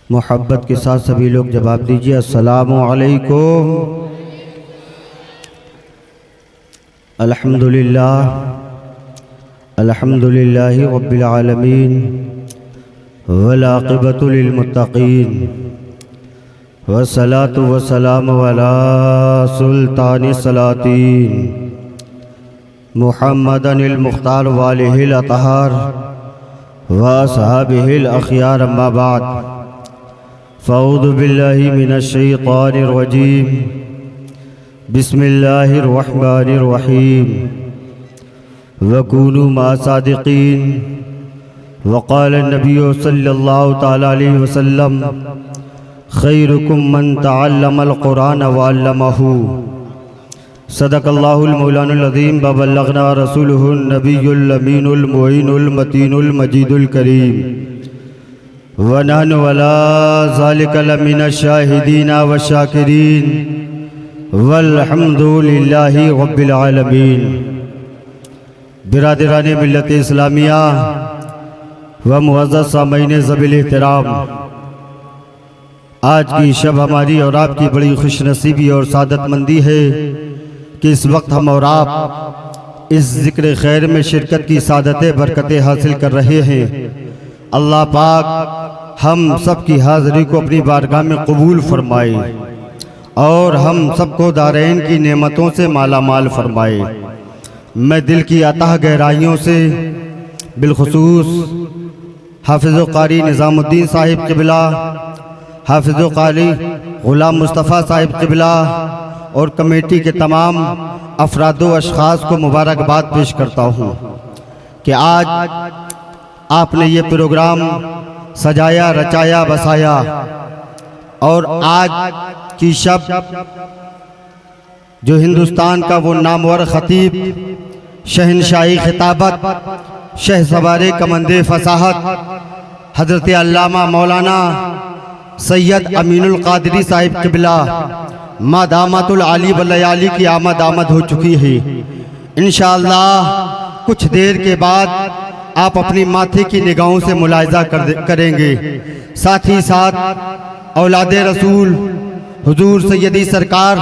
मोहब्बत के साथ सभी लोग जवाब दीजिए, अस्सलामु अलैकुम। अल्हम्दुलिल्लाह अल्हम्दुलिल्लाहि रब्बिल आलमीन वल आक़िबतु लिल मुत्तक़ीन वस्सलातु वस्सलामु अला सुल्तानिस सलातीन मुहम्मदनिल मुख्तार वालिहिल अतहार व असहाबिहिल अखयार, अम्मा बाद, फ़अऊज़ु बिल्लाहि मिनश शैतानिर रजीम, बिस्मिल्लाहिर रहमानिर रहीम, वकूनू मा सादिक़ीन। वक़ाल नबिय्यु सल्लल्लाहु तआला अलैहि वसल्लम, खैरुकुम मन तअल्लमल कुरान व अल्लमहु। सदक़ल्लाहुल मौलानुल अज़ीम व बल्लग़ना रसूलुहुन नबियुल अमीनुल मुईनुल मतीनुल मजीदुल करीम व नहनु अला ज़ालिका लमिनश शाहिदीन व शाकिरीन वल्हम्दुलिल्लाहि रब्बिल आलमीन। बिरादराने मिल्लत इस्लामिया व मुअज़्ज़ज़ सामईन ज़बील एहतराम, आज की शब हमारी और आपकी बड़ी खुशनसीबी और सादतमंदी है कि इस वक्त हम और आप इस ज़िक्र खैर में शिरकत की सादतें बरकतें हासिल कर रहे हैं। अल्लाह पाक हम सब की हाज़िरी को अपनी बारगाह में कबूल फरमाए और हम सबको दारैन की नेमतों से माला माल फरमाए। मैं दिल की अताह गहराइयों से बिलखुसूस हाफिज़ कारी निज़ामुद्दीन साहिब क़िबला, हाफिज़ कारी ग़ुलाम मुस्तफ़ा साहिब क़िबला और कमेटी के तमाम अफराद व अशख़ास को मुबारकबाद पेश करता हूँ कि आज आपने ये प्रोग्राम सजाया, रचाया, बसाया और आज की शब जो हिंदुस्तान का वो नामवर ख़तीब, शहनशाही खिताबत, शहसवारे कमंदे फसाहत हज़रत अल्लामा मौलाना सैयद अमीनुल क़ादरी साहिब क़िबला मादामतुल आली वल्लयाली की आमद हो चुकी है। इंशाअल्लाह कुछ देर के बाद आप अपनी माथे की निगाहों से मुलाहिज़ा करेंगे। साथ ही साथ औलादे रसूल हुजूर सैयदी सरकार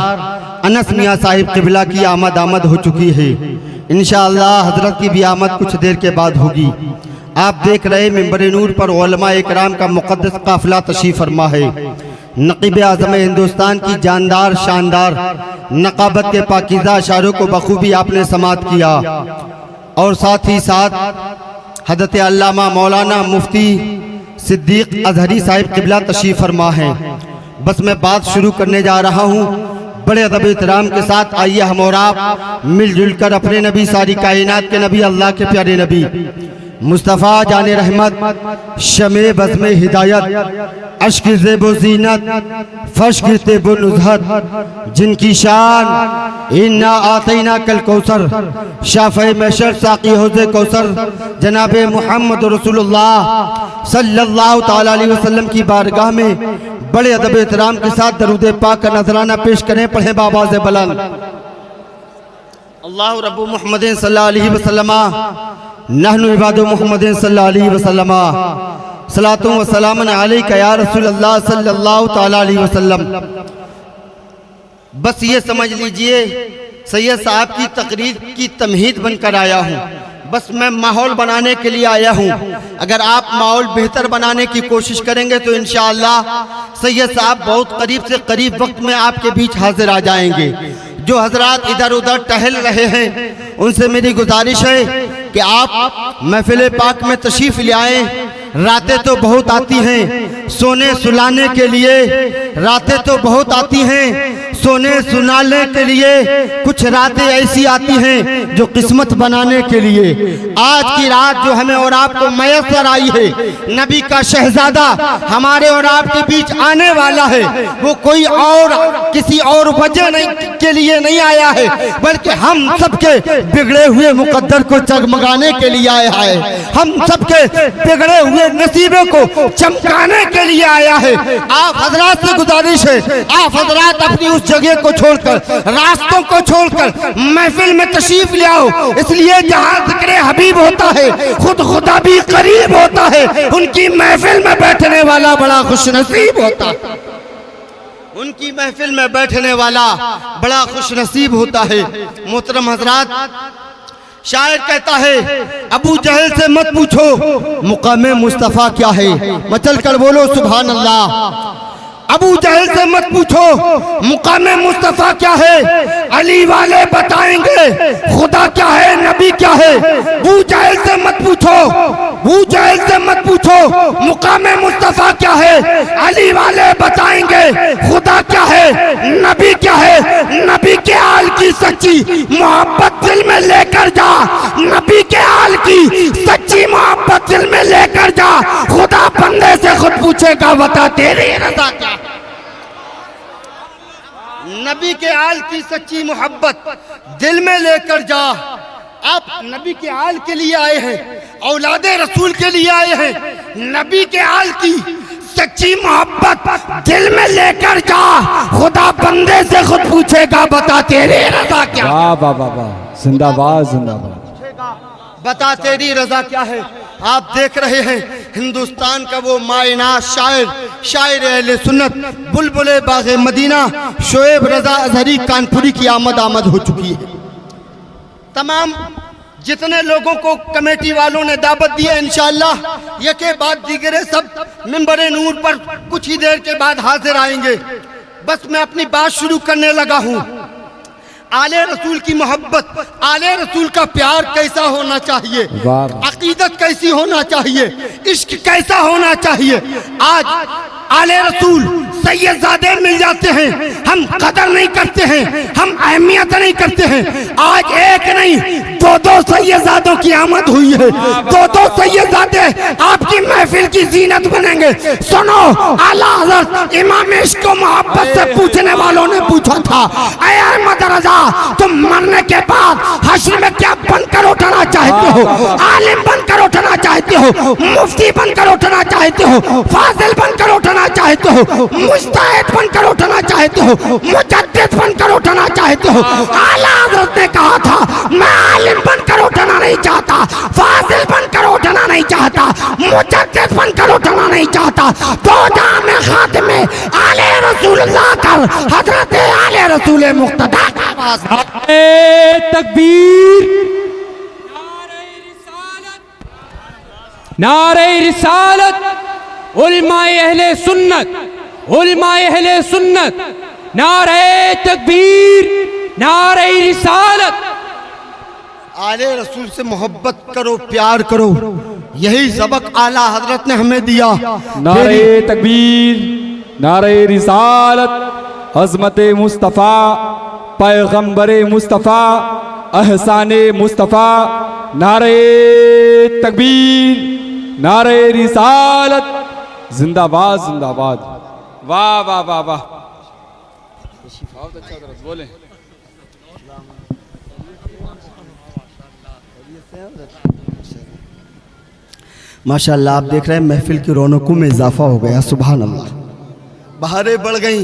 अनस मियाँ साहिब क़िबला की आमद हो चुकी है। इंशाअल्लाह हज़रत की भी आमद कुछ देर के बाद होगी। आप देख रहे मिंबर नूर पर उलमा इकराम का मुक़द्दस काफ़िला तशरीफ़ फरमा है। नक़ीब आज़म हिंदुस्तान की जानदार शानदार नक़ाबत के पाकीज़ा अशारों को बखूबी आपने समात किया और साथ ही साथ हज़रत अल्लामा मौलाना मुफ्ती सिद्दीक़ अज़हरी साहिब क़िबला तशरीफ़ फरमा है। बस मैं बात शुरू करने जा रहा हूँ। बड़े अदब एहतराम के साथ आइए हम और आप मिलजुल कर अपने नबी, सारी कायनात के नबी, अल्लाह के प्यारे नबी मुस्तफ़ा जाने रहमत, शमे बज़्मे हिदायत, अश्क ज़ेबो ज़ीनत, फश गिरते बो नुज़हत, जिनकी शान इन्ना आतैना कल कौसर, शाफ़े महशर साक़ी हौज़े कौसर, जनाबे मुहम्मद रसूलुल्लाह सल्लल्लाहु तआला अलैहि वसल्लम की बारगाह में बड़े अदब एहतराम के साथ दरूद पाक का नजराना पेश करें। पढ़ें बाबाज़े बुलंद, अल्लाहु रब्बु मुहम्मदिन सल्लल्लाहु अलैहि वसल्लम, नहनु इबादु मुहम्मदिन सल्लल्लाहु अलैहि वसल्लम, सलातु व सलामुन अलैका या रसूल अल्लाह सल्लल्लाहु तआला अलैहि वसल्लम। बस ये समझ लीजिए सैयद साहब की तकरीर की तमहीद बनकर आया हूँ। बस मैं माहौल बनाने के लिए आया हूँ। अगर आप माहौल बेहतर बनाने की कोशिश करेंगे तो इंशाअल्लाह सैयद साहब बहुत करीब से करीब वक्त में आपके बीच हाजिर आ जाएंगे। जो हजरात इधर उधर टहल रहे हैं उनसे मेरी गुजारिश है कि आप महफिल पाक में तशरीफ ले आए। रातें तो बहुत आती हैं सोने सुलाने के लिए, रातें तो बहुत आती हैं सोने सुनाने के लिए, कुछ रातें ऐसी आती हैं जो किस्मत बनाने के लिए। आज की रात जो हमें और आपको मैसर आई है, नबी का शहजादा हमारे और आपके बीच आने वाला है। वो कोई और किसी और वजह नहीं के लिए नहीं आया है, बल्कि हम सबके बिगड़े हुए मुकद्दर को जगमगाने के लिए आया है, हम सबके बिगड़े हुए नसीबों को चमकाने के लिए आया है। आप हजरात से गुजारिश है, आप हजरात अपनी उस जगह को छोड़कर, रास्तों को छोड़कर महफिल में तशरीफ ले आओ। इसलिए जहाँ जिक्र हबीब होता है खुद खुदा भी करीब होता है। उनकी महफिल में बैठने वाला बड़ा खुशनसीब होता है। उनकी महफिल में बैठने वाला बड़ा खुशनसीब होता है। मोहतरम हजरात, शायर कहता है अबू जहल से मत पूछो मुकामे मुस्तफ़ा क्या है। मचल कर बोलो सुभान अल्लाह। अबू जहल से मत पूछो मुकामे मुस्तफ़ा क्या है, अली वाले बताएंगे खुदा क्या है, नबी क्या है। अबू जहल से मत पूछो, अबू जहल से मत पूछो मुकामे मुस्तफ़ा क्या है, अली वाले बताएंगे खुदा क्या है, नबी क्या है। नबी के आल की सच्ची मोहब्बत दिल में लेकर जा, नबी के आल की सच्ची मोहब्बत दिल में लेकर जा। खुदा बंदे से खुद पूछेगा बता तेरी रज़ा क्या। नबी के आल की सच्ची मोहब्बत दिल में लेकर जा। आप नबी के आल के लिए आए हैं, औलादे रसूल के लिए आए हैं। नबी के आल की सच्ची मोहब्बत दिल में लेकर जा। खुदा बंदे से खुद पूछेगा बता तेरी रज़ा क्या। वाह वाह वाह वाह, जिंदाबाद जिंदाबाद। बता तेरी रज़ा क्या है। आप देख रहे हैं हिंदुस्तान का वो मायना शायर, शायर अहले सुन्नत, बुलबुले बाग़े मदीना शोएब रज़ा अज़हरी कानपुरी की आमद हो चुकी है। तमाम जितने लोगों को कमेटी वालों ने दावत दी है इंशाअल्लाह ये के बाद दीगरे सब मिंबर नूर पर कुछ ही देर के बाद हाजिर आएंगे। बस मैं अपनी बात शुरू करने लगा हूँ। आले रसूल की मोहब्बत, आले रसूल का प्यार कैसा होना चाहिए, अकीदत कैसी होना चाहिए, इश्क कैसा होना चाहिए। आज आले रसूल सैयदजादे मिल जाते हैं, हम कदर नहीं करते हैं, हम अहमियत नहीं करते हैं। आज एक नहीं दो सैयदजादों की आमद हुई है। दो सैयदजादे आपकी महफिल की जीनत बनेंगे। सुनो, आला हज़रत इमाम इश्क को मोहब्बत से पूछने वालों ने पूछा था, ऐ अहमद रज़ा तुम मरने के बाद हश्र में क्या बनकर उठना चाहते हो? आलिम बनकर उठना चाहते हो, मुफ्ती बनकर उठना चाहते हो, फाजिल बनकर उठना चाहते हो, मुज्तहिद बनकर उठना चाहते हो, मुजद्दिद बनकर उठना चाहते हो। आला हज़रत ने कहा था मैं आलिम बनकर उठना नहीं चाहता, फाजिल बनकर उठना नहीं चाहता, मुजद्दिद बनकर उठना नहीं चाहता। तो जाम खातिम में आले रसूलुल्लाह कर हजरत आले रसूल मुक्तदा का तकबीर, नारे रिसालत, उलमाए अहले सुन्नत, उलमाए अहले सुन्नत, नारे तकबीर, नारे रिसालत। आले रसूल से मोहब्बत करो, प्यार करो, यही सबक आला हजरत ने हमें दिया। नारे तकबीर, नारे रिसालत, अज़मत मुस्तफ़ा, पैगंबरे मुस्तफ़ा, अहसाने मुस्तफ़ा। नारे तकबीर, नारे रिसालत, जिंदाबाद जिंदाबाद। वाह वाह वाह वाह, बहुत अच्छा तरह बोले। माशाअल्लाह, आप देख रहे हैं महफिल की रौनकों में इजाफा हो गया। सुभान अल्लाह, बहारें बढ़ गई,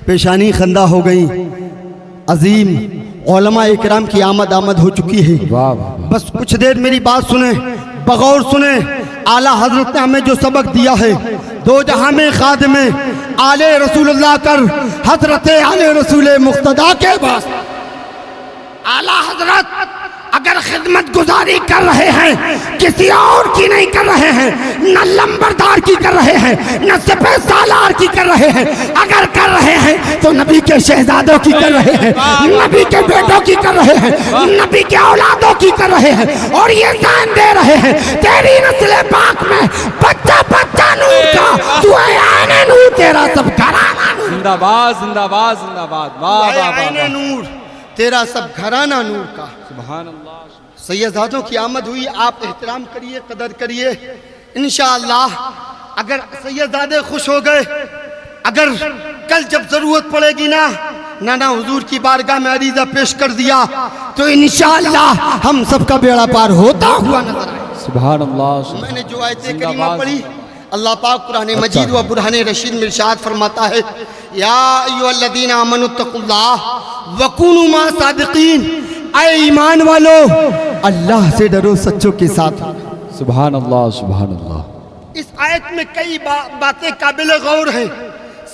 पेशानी खंदा हो गई। अजीम उलमा इकराम की आमद हो चुकी है। बस कुछ देर मेरी बात सुने, बगौर सुने। आला हजरत ने हमें जो सबक दिया है, दो जहां में खादिम आले रसूलुल्लाह कर हजरत आले रसूल मुक्तदा के पास आला हजरत अगर खिदमत गुजारी कर रहे हैं किसी और की नहीं कर रहे हैं, न लंबरदार की कर रहे हैं, न सिपह सालार की कर रहे हैं। अगर कर रहे हैं तो नबी के शहजादों की कर रहे हैं, नबी के बेटों की कर रहे हैं, नबी के औलादों की कर रहे हैं। और ये जान दे रहे हैं तेरी नस्ल पाक में बच्चा बच्चा नूर का, तू है आने नूर, तेरा सब घराना नूर। जिंदाबाद जिंदाबाद जिंदाबाद। वाह वाह वाह, नूर तेरा सब घराना नूर का। सुभान अल्लाह। सैयदादों की आमद हुई, आप एहतराम करिए, कदर करिए। इंशाअल्लाह अगर सैयदादे खुश हो गए, अगर कल जब जरूरत पड़ेगी ना नाना हुजूर की बारगाह में अरीजा पेश कर दिया तो इंशाअल्लाह हम सबका बेड़ा पार होता हुआ नजर आए। सुभान अल्लाह। मैंने जो आयते करीमा पढ़ी अल्लाह पाक कुरान मजीद व बुरहान रशीद में इरशाद फरमाता है, या अय्युहल्लज़ीना आमनुत्तकुल्लाह वकुनू मा सादिकीन, ऐ ईमान वालो अल्लाह से डरो सच्चों के साथ। सुभान अल्लाह, सुभान अल्लाह। इस आयत में कई बातें काबिल गौर हैं।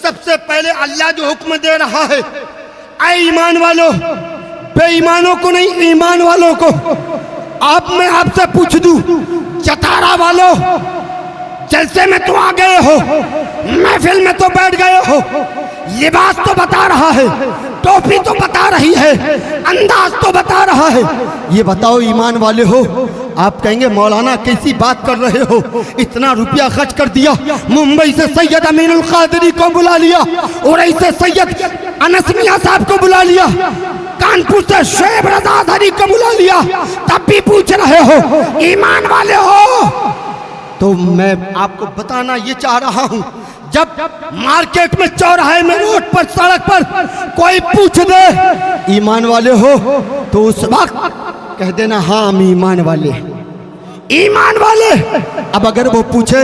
सबसे पहले अल्लाह जो हुक्म दे रहा है, ऐ ईमान वालो, बेईमानों को नहीं, ईमान वालों को। मैं आपसे पूछ दूं, चतारा वालों, जलसे में तो आ गए हो, महफिल में तो बैठ गए हो, लिबास तो बता रहा है, टोपी तो बता रही है, अंदाज तो बता रहा है, ये बताओ ईमान वाले हो? आप कहेंगे मौलाना कैसी बात कर रहे हो, इतना रुपया खर्च कर दिया, मुंबई से सैयद अमीनुल कादरी को बुला लिया, और ऐसे सैयद अनस मियां साहब को बुला लिया, कानपुर से शोएब रजा हरी को बुला लिया, तब भी पूछ रहे हो ईमान वाले हो? तो मैं आपको बताना ये चाह रहा हूँ, जब मार्केट में, चौराहे में, रोड पर, सड़क पर कोई पूछ दे ईमान वाले हो, तो उस वक्त कह देना हाँ हम ईमान वाले, ईमान वाले। अब अगर वो पूछे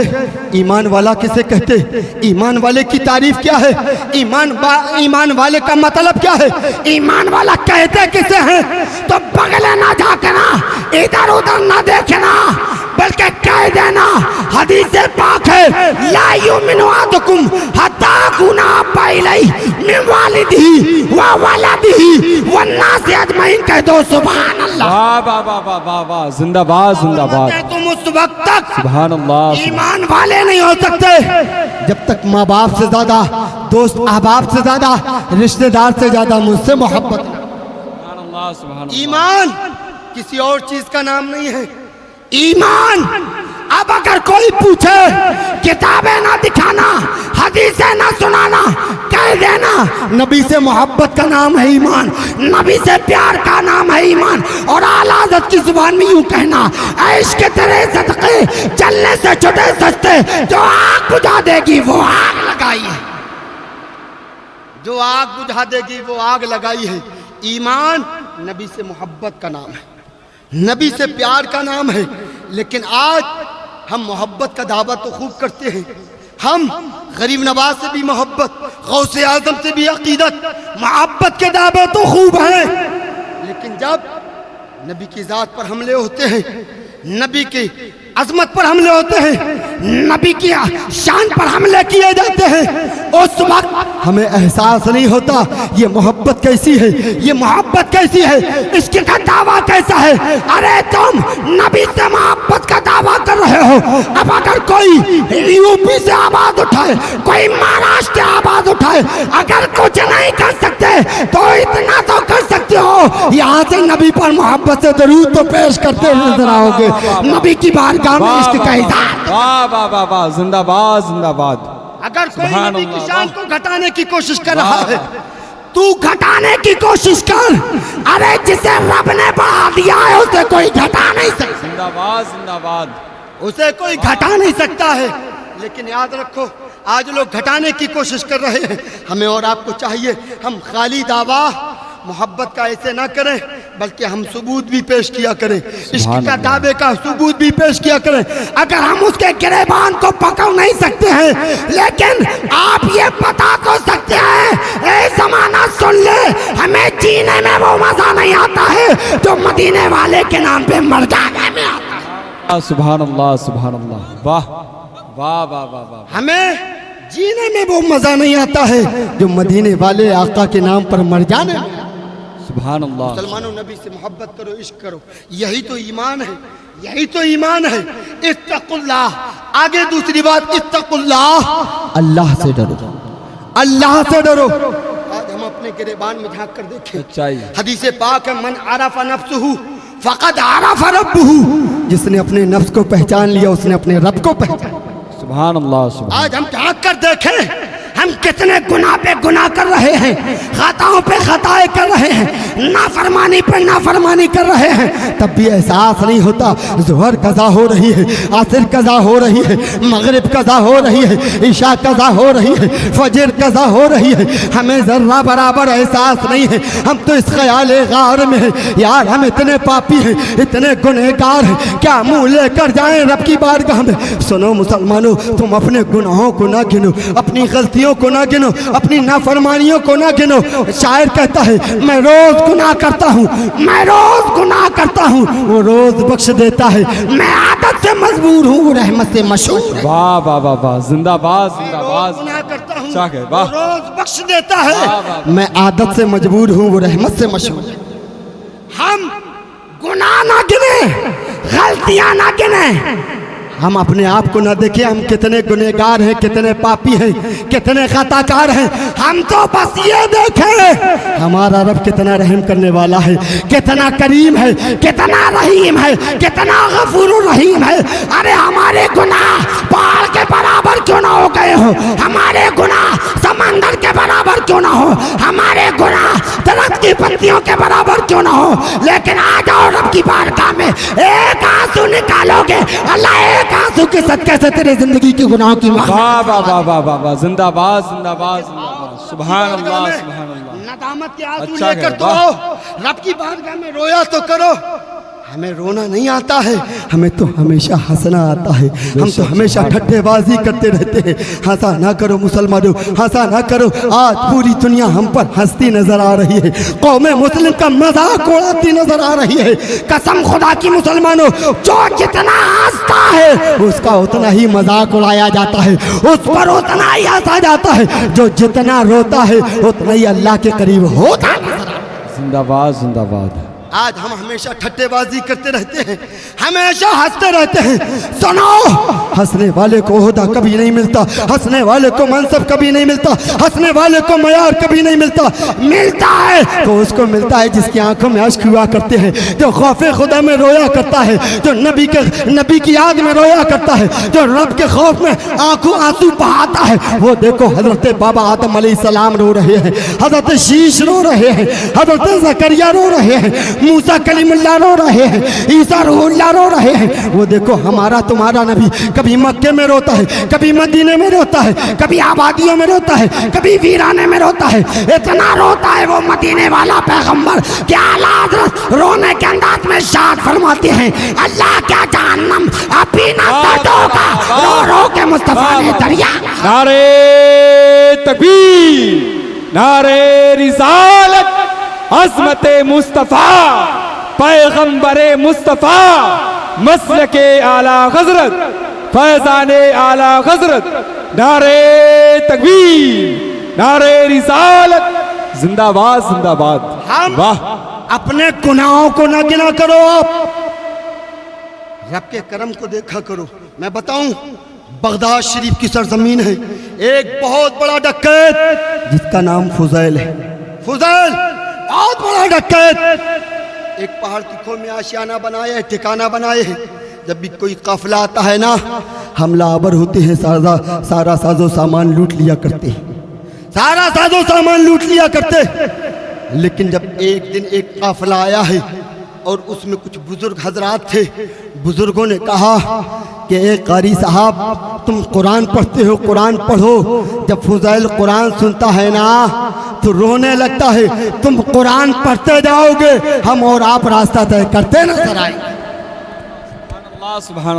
ईमान वाला किसे कहते, ईमान वाले की तारीफ क्या है, ईमान वाले का मतलब क्या है, ईमान वाला कहते किसे हैं, तो बगले ना झांकना, इधर उधर ना देखना, बल्कि कह देना हदीस पाक है, ला युमिनु अहदुकुम हत्ता अकूना अहब्बा इलैहि मिन वालिदिही व वलदिही वन्नासि अजमईन। कह दो सुभान अल्लाह। वाह वाह वाह वाह वाह वाह, जिंदाबाद जिंदाबाद। तुम उस वक्त तक सुभान अल्लाह, ईमान वाले नहीं हो सकते जब तक माँ बाप से ज्यादा, दोस्त अहबाब से ज्यादा, रिश्तेदार से ज्यादा मुझसे मोहब्बत। सुभान अल्लाह, सुभान अल्लाह। ईमान किसी और चीज का नाम नहीं है, ईमान। अब अगर कोई पूछे किताबें ना दिखाना, हदीसें ना सुनाना, कह देना नबी से मोहब्बत का नाम है ईमान, नबी से प्यार का नाम है ईमान। और आला हज़रत की जुबान में यूं कहना, इश्क तेरे सदक़े चलने से छुटे सस्ते, जो आग बुझा देगी वो आग लगाई है, जो आग बुझा देगी वो आग लगाई है। ईमान नबी से मोहब्बत का नाम है, नबी से प्यार का नाम है। लेकिन आज हम मोहब्बत का दावा तो खूब करते हैं, हम गरीब नवाज से भी मोहब्बत, गौसे आजम से भी अकीदत, मोहब्बत के दावे तो खूब हैं, लेकिन जब नबी की ज़ात पर हमले होते हैं, नबी की अजमत पर हमले होते हैं, नबी की शान पर हमले किए जाते हैं, उस वक्त हमें एहसास नहीं होता ये मोहब्बत कैसी है, ये मोहब्बत कैसी है, इसका दावा कैसा है। अरे तुम नबी से मोहब्बत का दावा कर रहे हो, अब अगर कोई यूपी से आवाज उठाए, कोई महाराष्ट्र से आवाज उठाए, अगर कुछ नहीं कर सकते तो इतना तो कर सकते हो, यहाँ से नबी पर मोहब्बत से दरूद तो पेश करते नजर आओगे, नबी की बारगाह में इश्क का इज़हार। वाह वाह वाह वाह, जिंदाबाद जिंदाबाद। अगर कोई नबी की शान को घटाने की कोशिश कर रहा है, तू घटाने की कोशिश कर, अरे जिसे रब ने बढ़ा दिया है उसे कोई घटा नहीं सकता। जिंदाबाद जिंदाबाद। उसे कोई घटा नहीं सकता है। लेकिन याद रखो, आज लोग घटाने की कोशिश कर रहे हैं। हमें और आपको चाहिए, हम खाली दावा मोहब्बत का ऐसे ना करें, बल्कि हम सबूत भी पेश किया करें, इश्क का दावे का सबूत भी पेश किया करें। अगर हम उसके गिरेबान को पकड़ नहीं सकते हैं, लेकिन आप ये बता तो सकते हैं, ए ज़माना सुन ले, हमें जीने में वो मजा नहीं आता है जो मदीने वाले के नाम पे मर जाने में आता है। सुभान अल्लाह, सुभान अल्लाह। वाह वाह वाह वाह वाह। हमें जीने में वो मजा नहीं आता है जो मदीने वाले आका के नाम पर मर जाने में। सुभान अल्लाह। मुसलमानों, नबी से मोहब्बत करो, इश्क करो, यही तो ईमान है, यही तो ईमान है। इत्तकुल्लाह। आगे दूसरी बात, इत्तकुल्लाह, अल्लाह से डरो, अल्लाह से डरो। आज हम अपने गिरेबान में झांक कर देखें, सच्चाई। हदीस पाक है, मन आरफ़ नफ्सहू फ़क़द आरफ़ रब्बहू। जिसने अपने नफ्स को पहचान लिया उसने अपने रब को पहचान। सुभान अल्लाह, सुभान। आज हम झांक कर देखें, हम कितने गुनाह पे गुनाह कर रहे हैं, खताओं पे खताएं कर रहे हैं, नाफरमानी पे नाफरमानी कर रहे हैं, तब भी एहसास नहीं होता। ज़ोहर कज़ा हो रही है, आसिर कज़ा हो रही है, मगरिब कज़ा हो रही है, ईशा कज़ा हो रही है, फजर कज़ा हो रही है, हमें ज़र्रा बराबर एहसास नहीं है। हम तो इस ख्याल गार में हैं, यार हम इतने पापी हैं, इतने गुनहगार हैं, क्या मुँह लेकर जाएं रब की बारगाह में। सुनो मुसलमानों, तुम अपने गुनाहों को ना गिनो, अपनी गलतियों को ना गिनो, अपनी नाफरमानियों को ना गिनो। शायर कहता है मैं रोज गुनाह करता हूँ, मैं रोज गुनाह करता हूँ, वो रोज बख्श देता है। मैं आदत से मजबूर हूँ, वो रहमत से मशहूर। वाह वाह वाह वाह, जिंदाबाद जिंदाबाद। गुनाह करता हूँ, वाह, वो रोज बख्श देता है। वाह, वाह। मैं आदत से मजबूर हूँ, वो रहमत से मशहूर। हम गुनाह ना गिने, गलतियां ना गिने, हम अपने आप को ना देखें हम कितने गुनहगार हैं, कितने पापी हैं, कितने खताकार हैं। हम तो बस ये देखें हमारा रब कितना रहम करने वाला है, कितना करीम है, कितना रहीम है, कितना गफूर रहीम है। अरे हमारे गुनाह पहाड़ के बराबर क्यों ना हो गए हो, हमारे गुनाह समंदर के बराबर क्यों ना हो, हमारे गुनाह दरख्त की पत्तियों के बराबर क्यों ना हो, लेकिन आ जाओ रब की बारगाह में, एक आंसू निकालोगे, अल्लाह एक आंसू के सदके से तेरे जिंदगी के गुनाहों की माफ़। वाह वाह वाह वाह वाह वाह, जिंदाबाद जिंदाबाद जिंदाबाद। सुभान अल्लाह सुभान अल्लाह। नदामत के आंसू अच्छा लेकर तो वाह। आओ, रब की बारगाह में रोया तो करो। हमें रोना नहीं आता है, हमें तो हमेशा हंसना आता है। हम तो हमेशा ठट्ठेबाजी करते रहते हैं। हंसा ना करो मुसलमानों, हंसा ना करो। आज पूरी दुनिया हम पर हंसती नजर आ रही है, कौमे मुस्लिम का मजाक उड़ाती नजर आ रही है। कसम खुदा की मुसलमानों, जो जितना हंसता है उसका उतना ही मजाक उड़ाया जाता है, उस पर उतना ही हंसा जाता है। जो जितना रोता है उतना ही अल्लाह के करीब होता है। जिंदाबाद जिंदाबाद। आज हम हमेशा ठट्टेबाजी करते रहते हैं, हमेशा हंसते रहते हैं। सुनो, हंसने वाले को ओहदा कभी नहीं मिलता, हंसने वाले को मनसब कभी नहीं मिलता, हंसने वाले को मयार कभी नहीं मिलता। मिलता है तो उसको मिलता है जिसकी आंखों में अश्क हुआ करते हैं, जो खौफे खुदा में रोया करता है, जो नबी की याद में रोया करता है, जो रब के खौफ में आंसू बहाता है। वो देखो हजरत बाबा आदम अलैहिस्सलाम रो रहे हैं, हजरत शीश रो रहे हैं, हजरत ज़करिया रो रहे हैं, मूसा कलीमुल्लाह रो रहे हैं, ईसा रूहुल्लाह रो रहे हैं। वो देखो हमारा तुम्हारा नबी कभी मक्के में रोता है, कभी मदीने में रोता है, कभी आबादियों में रोता है, कभी वीराने में रोता है। इतना रोता है वो मदीने वाला पैगंबर कि आला हज़रत रोने के अंदाज में शाद फरमाते हैं, अल्लाह क्या जहन्नम अभी ना होगा, रो रो के मुस्तफा ने दरिया। नारे तकबीर, नारे रिसालत, अज़मते मुस्तफ़ा, पैगंबरे मुस्तफ़ा, मसलके आला हज़रत, फैज़ाने आला हज़रत। नारे तकबीर, नारे रिसालत, जिंदाबाद जिंदाबाद। वाह। अपने गुनाहों को ना गिना करो, आप रब के करम को देखा करो। मैं बताऊं, बगदाद शरीफ की सरजमीन है, एक बहुत बड़ा डकैत जिसका नाम फुज़ैल है। फुज़ैल बहुत बड़ा डकैत, एक पहाड़ की खो में आशियाना बनाए है, ठिकाना बनाए है। जब भी कोई काफिला आता है ना, हमला आवर होते हैं, सारा साजो सामान लूट लिया करते हैं, सारा साजो सामान लूट लिया करते। लेकिन जब एक दिन एक काफिला आया है और उसमें कुछ बुजुर्ग हजरात थे, बुजुर्गों ने कहा कि एक कारी साहब तुम कुरान पढ़ते हो, कुरान पढ़ो। जब फुज़ैल कुरान सुनता है ना तो रोने लगता है। तुम कुरान पढ़ते जाओगे, हम और आप रास्ता तय करते नजर आएंगे।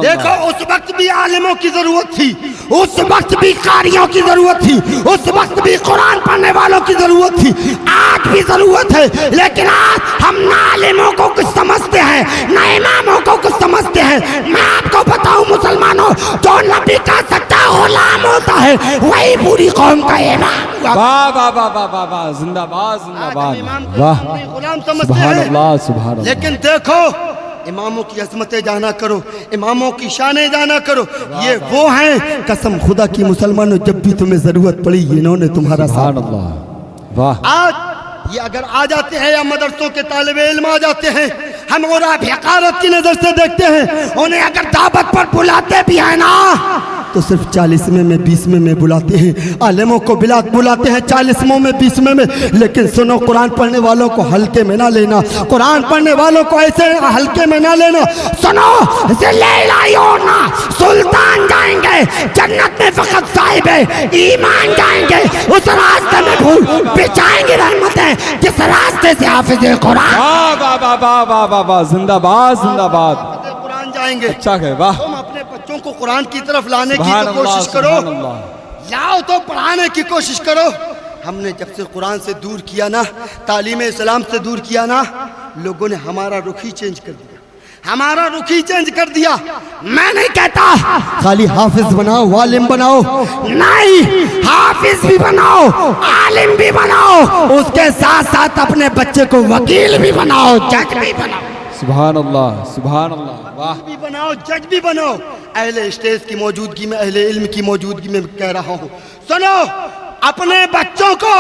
देखो उस वक्त भी आलिमों की जरूरत थी, उस वक्त भी कारियों की जरूरत थी, उस वक्त भी कुरान पढ़ने वालों की जरूरत थी, आज भी जरूरत है। लेकिन आज हम ना आलिमों को कुछ समझते हैं, ना इमामों को कुछ समझते हैं। मैं आपको बताऊं मुसलमानों, जो नबी का सच्चा गुलाम होता है वही पूरी कौम का इमाम। वाह वाह वाह वाह वाह वाह, जिंदाबाद जिंदाबाद। वाह, गुलाम समझते सुभान हैं, अल्लाह सुभान अल्लाह। लेकिन देखो इमामों की अजमतें जाना करो, इमामों की शानें जाना करो। ये वो हैं, कसम खुदा की मुसलमानों, जब भी तुम्हें जरूरत पड़ी इन्होंने तुम्हारा साथ। वाह। आज ये अगर आ जाते हैं या मदरसों के तालिबे इल्म आ जाते हैं, हम और आप हकारत की नजर से देखते हैं। उन्हें अगर दावत पर बुलाते भी है ना तो सिर्फ 40वें में 20वें में बुलाते हैं, आलिमों को बुलाते हैं 40वें में 20वें में। लेकिन सुनो, कुरान पढ़ने वालों को हल्के में ना लेना, कुरान पढ़ने वालों को ऐसे हल्के में ना लेना। सुनो, ना सुल्तान जाएंगे जन्नत में, फकत साहिब ईमान जाएंगे, उस रास्ते में भूल बिछाएंगे रहमतें जिस रास्ते से हाफिज कुरान। वाह वाह वाह वाह वाह वाह वाह, जिंदाबाद जिंदाबाद। कुरान जाएंगे। अच्छा है, वाह। तुम अपने बच्चों को कुरान की तरफ लाने की सुभान तो अल्लाह, कोशिश करो, सुभान अल्लाह। लाओ तो पढ़ाने की कोशिश करो। हमने जब से कुरान से दूर किया ना, तालीम इस्लाम से दूर किया ना, लोगों ने हमारा रुख ही चेंज कर दिया, हमारा रुख ही चेंज कर दिया। मैं नहीं कहता खाली हाफिज बनाओ, वालिम बनाओ, नहीं, हाफिज भी बनाओ, आलिम भी बनाओ, उसके साथ साथ अपने बच्चे को वकील भी बनाओ, जज भी बनाओ। सुभान अल्लाह, सुभान अल्लाह, वाह। भी बनाओ, जज भी बनाओ। अहले स्टेज की मौजूदगी में, अहले इल्म की मौजूदगी में कह रहा हूँ, सुनो, अपने बच्चों को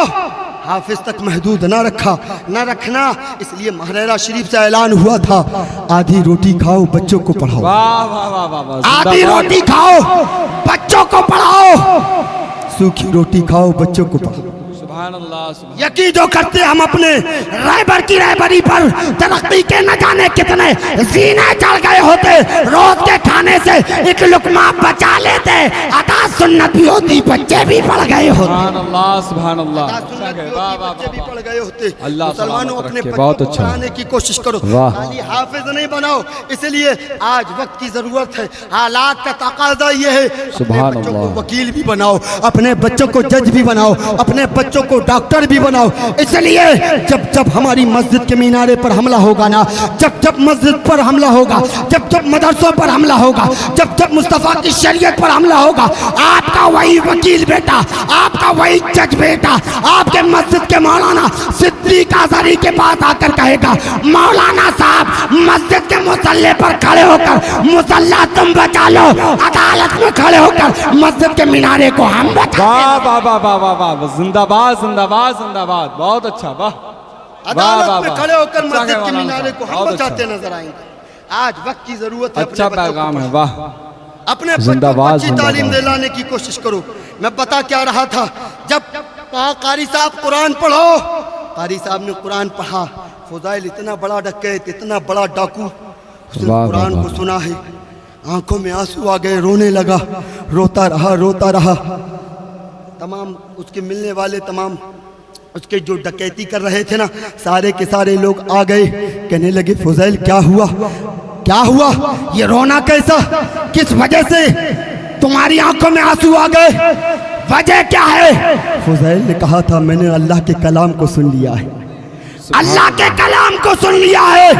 हाफिज तक महदूद ना रखना। इसलिए महरेरा शरीफ से ऐलान हुआ था, आधी रोटी खाओ, बच्चों को पढ़ाओ। वाह वाह वाह वाह वाह, आधी जिंदाबाद। रोटी खाओ, बच्चों को पढ़ाओ, सूखी रोटी खाओ, बच्चों को पढ़ाओ। सुभान अल्लाह, सुभान। यकीन जो करते हम अपने रहबर की रहबरी पर तरक्की के न जाने कितने जीने चढ़ गए होते, रोज के खाने से एक लुकमा बचा लेते, अता सुन्नत भी होती, बच्चे भी पढ़ गए होते। सुभान अल्लाह, सुभान अल्लाह। बच्चे भी पढ़ गए होते। अल्लाह मुसलमानों सलामत अपने रखे, बच्चों बहुत को अच्छा। पढ़ाने की कोशिश करो, वाह। खाली हाफिज नहीं बनाओ। इसलिए आज वक्त की जरूरत है, हालात का तकाजा ये है, अपने सुभान बच्चों को अल्लाह। वकील भी बनाओ, अपने बच्चों को जज भी बनाओ, अपने बच्चों को डॉक्टर भी बनाओ। इसलिए जब जब हमारी मस्जिद के मीनारे पर हमला होगा ना, जब जब मस्जिद पर हमला होगा, जब जब मदरसों पर हमला होगा, जब जब मुस्तफा की शरीयत पर हमला होगा, आपका वही वकील बेटा, आपका वही जज बेटा, आपके मस्जिद के मौलाना सिद्दीक आज़री के पास आकर कहेगा, मौलाना साहब, मस्जिद के मुसल्ले पर खड़े होकर मुसल्ला तुम बचा लो, अदालत में खड़े होकर मस्जिद के मीनारे को हम बचा। वाह वाह वाह वाह वाह वाह, जिंदाबाद जिंदाबाद जिंदाबाद, बहुत अच्छा, वाह। अदालत में खड़े होकर अच्छा मस्जिद है के मौलाना मीनारे साहब, को हम बहुत बचाते अच्छा। नजर आएंगे। आज वक्त की जरूरत है, अच्छा अपने बच्चों पैगाम को है, वाह। अपने बच्चों को जिंदाबाद, अच्छी तालीम जिंदाबाद। दिलाने की कोशिश करो। मैं बता क्या रहा था, जब कहा कारी साहब कुरान पढ़ो, कारी साहब ने कुरान पढ़ा, फुजाइल इतना बड़ा डकैत, इतना बड़ा डाकू, उसने वाह, कुरान वाह, को सुना है, आंखों में आंसू आ गए, रोने लगा, रोता रहा। तमाम उसके मिलने वाले, तमाम उसके जो डकैती कर रहे थे ना, सारे के सारे लोग आ गए, कहने लगे, फुजाइल क्या हुआ, ये रोना कैसा, किस वजह से तुम्हारी आंखों में आंसू आ गए, वजह क्या है? फुजाइल ने कहा था, मैंने अल्लाह के कलाम को सुन लिया है, अल्लाह के कलाम को सुन लिया है,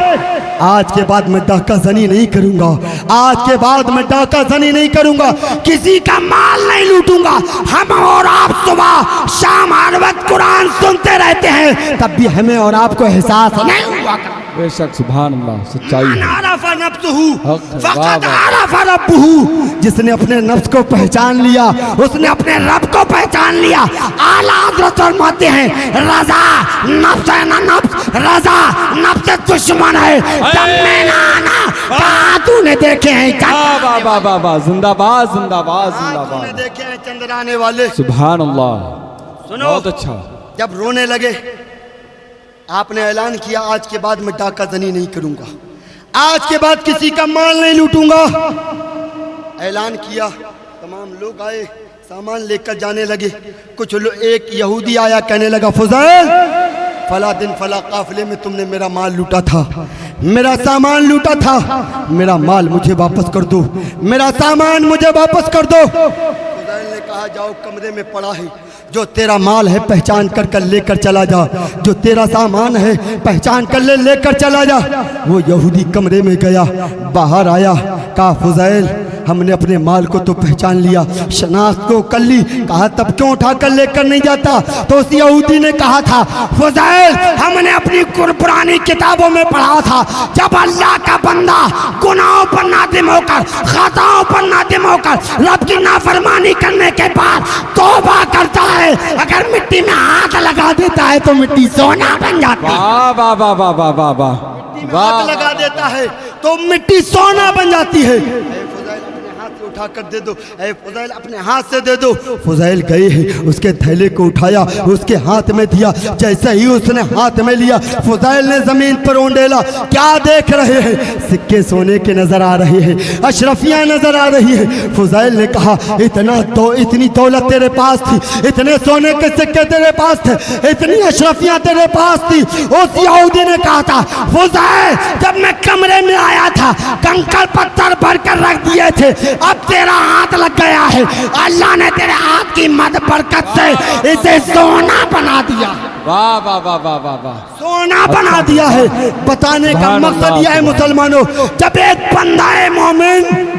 आज के बाद मैं डाका जनी नहीं करूंगा, आज के बाद मैं डाका जनी नहीं करूंगा, किसी का माल नहीं लूटूंगा। हम और आप सुबह शाम हर वक्त कुरान सुनते रहते हैं, तब भी हमें और आपको एहसास नहीं हुआ। बेशक, सुभान अल्लाह, सच्चाई है। जिसने अपने नफ्स को पहचान लिया, उसने अपने रब को पहचान लिया। आला हज़रत फरमाते हैं, रजा नफ्स है ना, नफ्स रजा नफ्स दुश्मन है, जम्मे ना आना तूने देखे हैं, वाह वाह वाह वाह, जिंदाबाद जिंदाबाद जिंदाबाद, देखे हैं चंद्राने वाले। सुभान अल्लाह, सुनो, बहुत अच्छा। जब रोने लगे, आपने ऐलान किया, आज के बाद मैं डाका जनी नहीं करूंगा, आज के बाद किसी का माल नहीं लूटूंगा। ऐलान किया, तमाम लोग आए, सामान लेकर जाने लगे। कुछ लोग, एक यहूदी आया, कहने लगा, फुज़ैल, फला दिन फला काफिले में तुमने मेरा माल लूटा था, मेरा सामान लूटा था, मेरा माल मुझे वापस कर दो, मेरा सामान मुझे वापस कर दो। फुज़ैल ने कहा, जाओ, कमरे में पड़ा है, जो तेरा माल है पहचान कर लेकर चला जा, जो तेरा सामान है पहचान कर लेकर चला जा। वो यहूदी कमरे में गया, बाहर आया, कहा, फुज़ैल, हमने अपने माल को तो पहचान लिया, शनाख्त को कर ली। कहा, तब क्यों उठाकर लेकर नहीं जाता? तो उस यहूदी ने कहा था, फुज़ैल, हमने अपनी पुरानी किताबों में पढ़ा था, जब अल्लाह का बंदा गुनाहों पर नादिम होकर, खताओं पर नादिम होकर, रब की नाफरमानी करने के बाद तौबा करता है, अगर मिट्टी में हाथ लगा देता है तो मिट्टी सोना बन जाती है। वाह वाह वाह वाह वाह वाह वाह, हाथ लगा देता है तो मिट्टी सोना बन जाती है। फुज़ैल अपने हाथ से उठाकर दे दो, ऐ फुज़ैल अपने हाथ से दे दो। फुज़ैल गए हैं, उसके थैले को उठाया, उसके हाथ में दिया। जैसे ही उसने हाथ में लिया, फुज़ैल ने जमीन पर उंडेला। क्या देख रहे हैं? सिक्के सोने के नजर आ रहे हैं, अशरफियां नजर आ रही है। फुज़ैल ने कहा, इतनी दौलत तेरे पास थी, इतने सोने के सिक्के तेरे पास थे, इतनी अशरफियां तेरे पास थी। उस यहूदी ने कहा था, फुज़ैल जब मैं कमरे में आया था कंकड़ पत्थर भर कर रख दिए थे, अब तेरा हाथ लग गया है, अल्लाह ने तेरे हाथ की मद बरकत से इसे सोना बना दिया। वाह वाह वाह वाह वाह वाह, सोना बना दिया है। बताने का मकसद यह है मुसलमानों, जब एक बंदा है मोमिन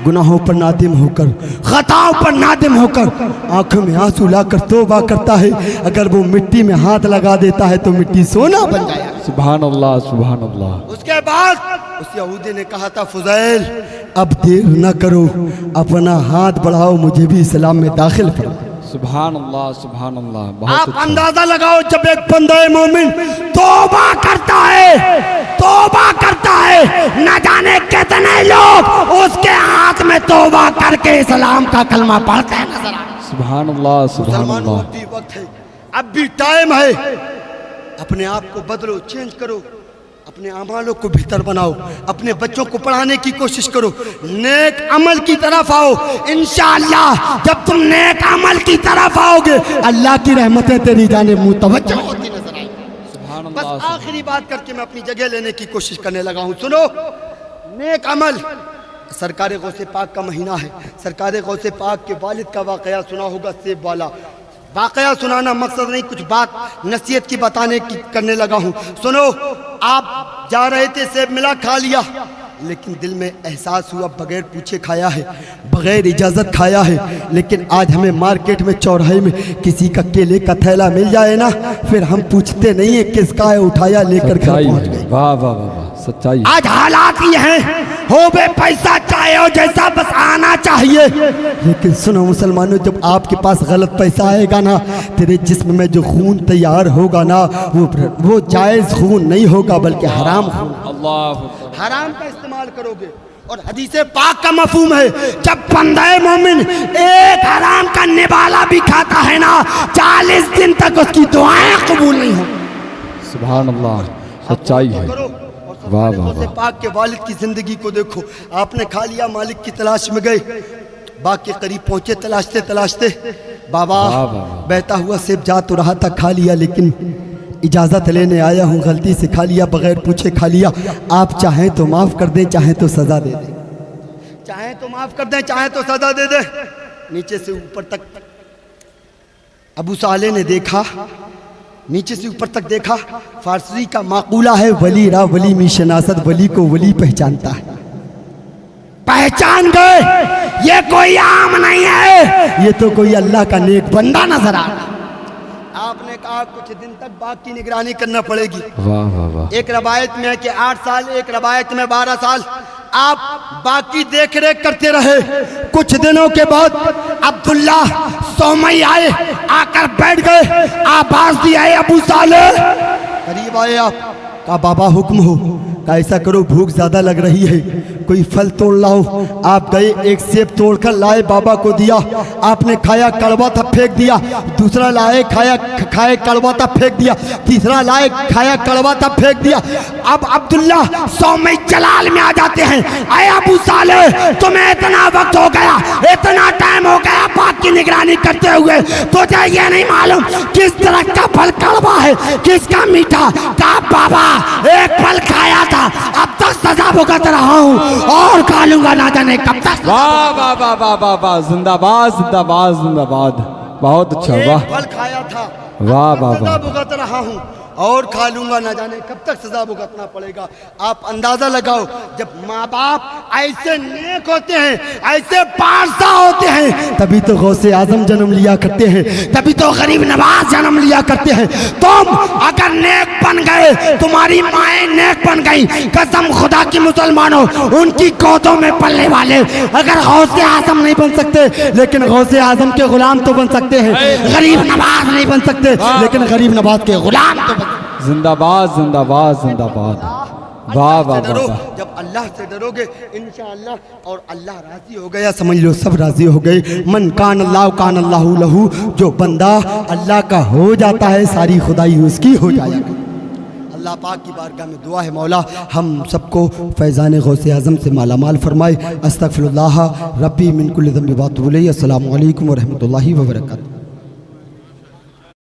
गुनाहों पर नादिम होकर, खताओं पर नादिम होकर, आंखों में आंसू लाकर तौबा करता है, अगर वो मिट्टी में हाथ लगा देता है तो मिट्टी सोना बन जाए। सुभान अल्लाह सुभान अल्लाह। उसके बाद उस यहूदी ने कहा था, फुज़ैल अब देर न करो, अपना हाथ बढ़ाओ, मुझे भी इस्लाम में दाखिल करो। सुभान अल्लाह सुभान अल्लाह। बहुत आप अच्छा। अंदाजा लगाओ, जब एक बंदा मोमिन तौबा करता है, न जाने कितने लोग उसके हाथ में तौबा करके इस्लाम का कलमा पढ़ते हैं नजर आ। सुभान अल्लाह सुभान अल्लाह। अभी वक्त है, अब भी टाइम है, अपने आप को बदलो, चेंज करो, अपने अमालों को बेहतर बनाओ, अपने बच्चों को पढ़ाने की कोशिश करो, नेक अमल की तरफ आओ। इंशाअल्लाह जब तुम नेक अमल की तरफ आओगे, अल्लाह की रहमतें तेरी जानिब मुतवज्जह होती नजर आएंगी। बस आखिरी बात करके मैं अपनी जगह लेने की कोशिश करने लगा हूँ। सुनो, नेक अमल, सरकार गौसे पाक का महीना है। सरकार गौसे पाक के वालिद का वाकया सुना होगा, सेब वाला। वाकया सुनाना मकसद नहीं, कुछ बात नसीहत की बताने की करने लगा हूँ। सुनो, आप जा रहे थे, सेब मिला, खा लिया, लेकिन दिल में एहसास हुआ बगैर पूछे खाया है, बगैर इजाज़त खाया है। लेकिन आज हमें मार्केट में, चौराहे में किसी का केले का थैला मिल जाए ना, फिर हम पूछते नहीं है किसका है, उठाया लेकर घर पहुंच गए। वाह वाह वाह वाह, सच्चाई। आज हालात ये हैं, हो बे पैसा चाहे हो जैसा, बस आना चाहिए। लेकिन सुनो मुसलमानों, जब आपके पास गलत पैसा आएगा ना, तेरे जिस्म में जो खून तैयार होगा ना, वो जायज़ खून नहीं होगा, बल्कि हराम खून। अल्लाह, हराम का इस्तेमाल करोगे। और हदीसे पाक का मफहूम है, जब बंदा मोमिन एक हराम का निवाला भी खाता है ना, 40 दिन तक उसकी दुआएं कबूल नहीं हो। सुभान अल्लाह, सच्चाई है। वाह वाह वाह। पाक के वालिद की जिंदगी को देखो, आपने खा लिया, मालिक की तलाश में गए, बाग के करीब पहुंचे, तलाशते तलाशते, बाबा बहता हुआ सेब जा तो रहा था, खा लिया, लेकिन इजाज़त लेने आया हूँ, गलती से खा लिया, बगैर पूछे खा लिया, आप चाहें तो माफ़ कर दें, चाहें तो सज़ा दे दें। चाहें तो माफ़ कर दें, चाहें तो सज़ा दे दें। नीचे से ऊपर तक अबू साले ने देखा, नीचे से ऊपर तक देखा। फारसी का माकूला है, वली रा वली मी शनासत, वली को वली पहचानता है। पहचान गए, ये कोई आम नहीं है, ये तो कोई अल्लाह का नेक बंदा नजर आ रहा। आपने कहा कुछ दिन तक बाग की निगरानी करना पड़ेगी। वाह वाह वाह। एक रवायत में है कि 8 साल, एक रवायत में 12 साल आप बाग की देख रेख करते रहे। कुछ दिनों के बाद अब्दुल्ला सोमई आए, आकर बैठ गए, आवाज दी, आए अबू साले, करीब आए आप, कहा बाबा हुक्म हो, का ऐसा करो, भूख ज्यादा लग रही है, कोई फल तोड़ लाओ। आप गए, एक सेब तोड़कर लाए, बाबा को दिया, आपने खाया, कड़वा था, फेंक दिया। दूसरा लाए, खाए कड़वा था, फेंक दिया। तीसरा लाए, खाया, कड़वा था, फेंक दिया। अब अब्दुल्ला सौमई जलाल में आ जाते हैं, आए अबू साले, तुम्हें इतना वक्त हो गया, इतना टाइम हो गया बाग की निगरानी करते हुए, तुझे ये नहीं मालूम किस तरह का फल कड़वा है, किसका मीठा। कहा बाबा एक फल खाया था, अब तक सजा भुगत रहा हूँ और खा लूंगा, ना जाने कब तक। वाह वाह वाह वाह वाह वाह, जिंदाबाद जिंदाबाद जिंदाबाद, बहुत अच्छा। वाह, फल खाया था, वाह वाह सजा वाह। भुगत रहा हूँ और खा लूंगा, ना जाने कब तक सजा भुगतना पड़ेगा। आप अंदाजा लगाओ, जब माँ बाप ऐसे नेक होते हैं, ऐसे पारसा होते हैं, तभी तो गौसे आजम जन्म लिया करते हैं, तभी तो गरीब नवाज जन्म लिया करते हैं। तुम अगर नेक बन गए, तुम्हारी माएँ नेक बन गई, कसम खुदा की मुसलमानों, उनकी गोदों में पलने वाले अगर गौसे आजम नहीं बन सकते, लेकिन गौसे आजम के गुलाम तो बन सकते हैं। गरीब नवाज नहीं बन सकते, लेकिन गरीब नवाज के गुलाम तो जिंदाबाद जिंदाबाद जिंदाबाद। वाह, अल्लाह से वाह, डरो। वाह। जब अल्लाह से डरोगे इंशाअल्लाह और अल्लाह राजी हो गया, समझ लो सब राजी हो गए। मन कान अल्लाहु लहू, जो बंदा अल्लाह का हो जाता है सारी खुदाई उसकी हो जाएगी। अल्लाह पाक की बारगाह में दुआ है मौला हम सबको फैज़ान गौसे आज़म से माला माल फरमाए। अस्तगफिरुल्लाह रब्बी मिन कुल्लि ज़ंबि व अतूबु इलैहि। अस्सलामु अलैकुम व रहमतुल्लाहि व बरकातहू।